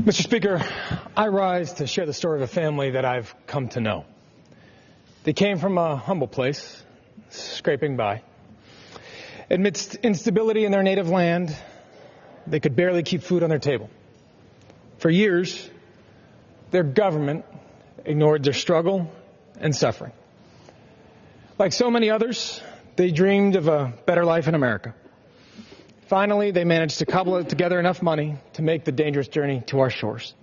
Mr. Speaker, I rise to share the story of a family that I've come to know. They came from a humble place, scraping by. Amidst instability in their native land, they could barely keep food on their table. For years, their government ignored their struggle and suffering. Like so many others, they dreamed of a better life in America. Finally, they managed to cobble together enough money to make the dangerous journey to our shores.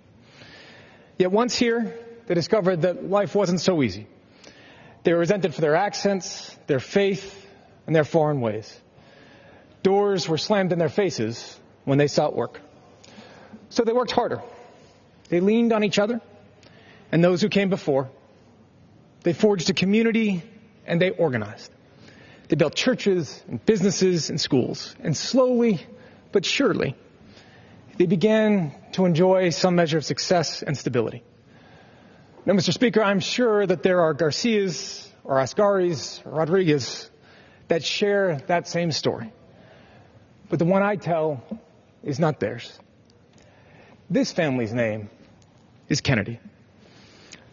Yet once here, they discovered that life wasn't so easy. They were resented for their accents, their faith, and their foreign ways. Doors were slammed in their faces when they sought work. So they worked harder. They leaned on each other and those who came before. They forged a community and they organized. They built churches and businesses and schools. And slowly but surely, they began to enjoy some measure of success and stability. Now, Mr. Speaker, I'm sure that there are Garcias or Ascaris or Rodriguez that share that same story. But the one I tell is not theirs. This family's name is Kennedy.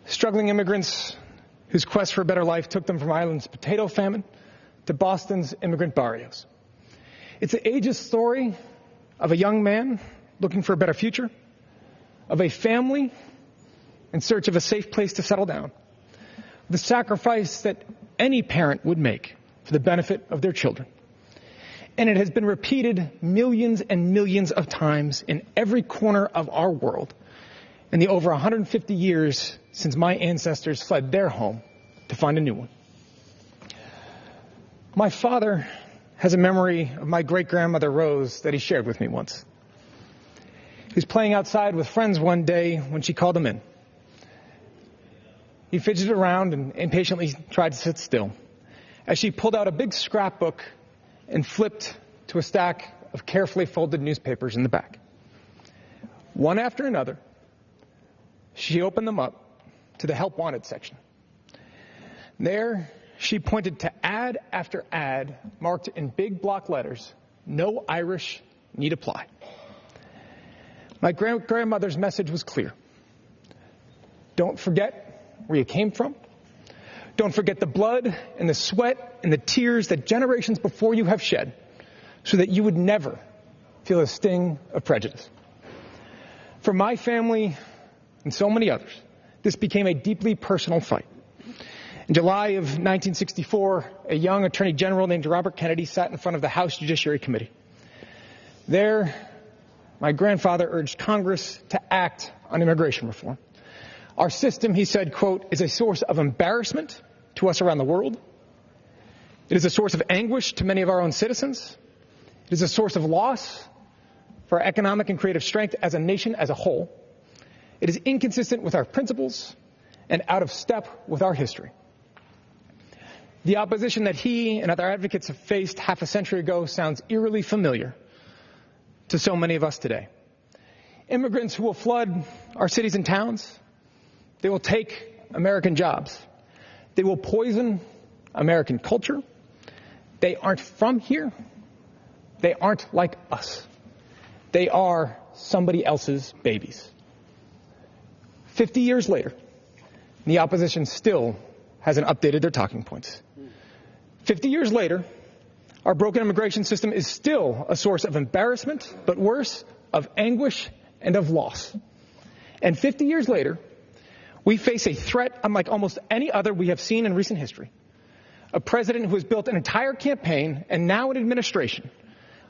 Struggling immigrants whose quest for a better life took them from Ireland's potato famine to Boston's immigrant barrios. It's an ageist story of a young man looking for a better future, of a family in search of a safe place to settle down, the sacrifice that any parent would make for the benefit of their children. And it has been repeated millions and millions of times in every corner of our world in the over 150 years since my ancestors fled their home to find a new one. My father has a memory of my great-grandmother Rose that he shared with me once. He was playing outside with friends one day when she called him in. He fidgeted around and impatiently tried to sit still as she pulled out a big scrapbook and flipped to a stack of carefully folded newspapers in the back. One after another, she opened them up to the Help Wanted section. There, she pointed to ad after ad marked in big block letters, "No Irish need apply." My grandmother's message was clear. Don't forget where you came from. Don't forget the blood and the sweat and the tears that generations before you have shed so that you would never feel a sting of prejudice. For my family and so many others, this became a deeply personal fight. In July of 1964, a young Attorney General named Robert Kennedy sat in front of the House Judiciary Committee. There, my grandfather urged Congress to act on immigration reform. Our system, he said, quote, is a source of embarrassment to us around the world. It is a source of anguish to many of our own citizens. It is a source of loss for our economic and creative strength as a nation as a whole. It is inconsistent with our principles and out of step with our history. The opposition that he and other advocates have faced half a century ago sounds eerily familiar to so many of us today. Immigrants who will flood our cities and towns, they will take American jobs. They will poison American culture. They aren't from here. They aren't like us. They are somebody else's babies. 50 years later, the opposition still hasn't updated their talking points. 50 years later, our broken immigration system is still a source of embarrassment, but worse, of anguish and of loss. And 50 years later, we face a threat unlike almost any other we have seen in recent history. A president who has built an entire campaign and now an administration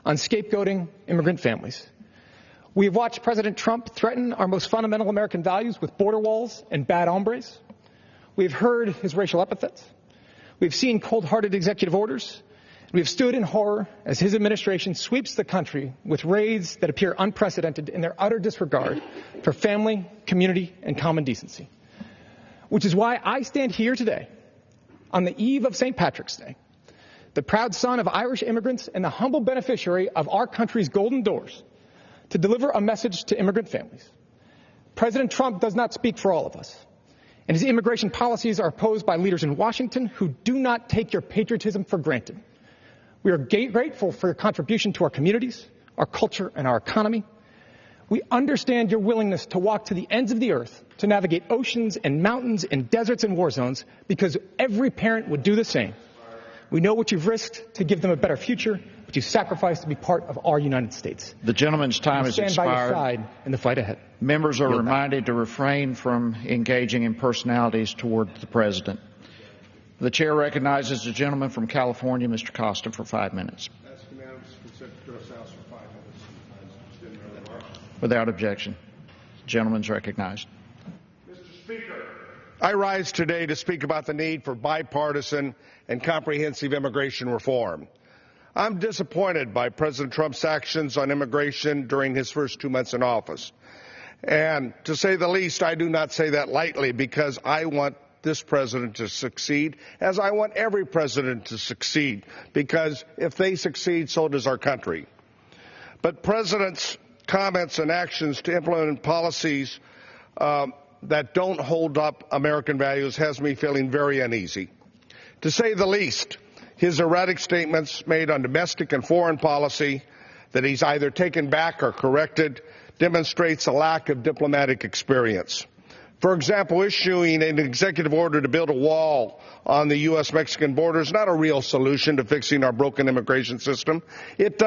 on scapegoating immigrant families. We have watched President Trump threaten our most fundamental American values with border walls and bad hombres. We have heard his racial epithets. We have seen cold-hearted executive orders. We have stood in horror as his administration sweeps the country with raids that appear unprecedented in their utter disregard for family, community, and common decency. Which is why I stand here today, on the eve of St. Patrick's Day, the proud son of Irish immigrants and the humble beneficiary of our country's golden doors, to deliver a message to immigrant families. President Trump does not speak for all of us, and his immigration policies are opposed by leaders in Washington who do not take your patriotism for granted. We are grateful for your contribution to our communities, our culture, and our economy. We understand your willingness to walk to the ends of the earth, to navigate oceans and mountains and deserts and war zones, because every parent would do the same. We know what you've risked to give them a better future, but you sacrificed to be part of our United States. The gentleman's time has expired. Stand by your side in the fight ahead. Members are reminded to refrain from engaging in personalities toward the President. The chair recognizes the gentleman from California, Mr. Costa, for 5 minutes. That's unanimous consent to address the House for 5 minutes. Without objection. The gentleman's recognized. Mr. Speaker, I rise today to speak about the need for bipartisan and comprehensive immigration reform. I'm disappointed by President Trump's actions on immigration during his first 2 months in office. And to say the least, I do not say that lightly, because I want this president to succeed, as I want every president to succeed, because if they succeed, so does our country. But President's comments and actions to implement policies that don't hold up American values has me feeling very uneasy. To say the least, his erratic statements made on domestic and foreign policy that he's either taken back or corrected demonstrates a lack of diplomatic experience. For example, issuing an executive order to build a wall on the U.S.-Mexican border is not a real solution to fixing our broken immigration system. It does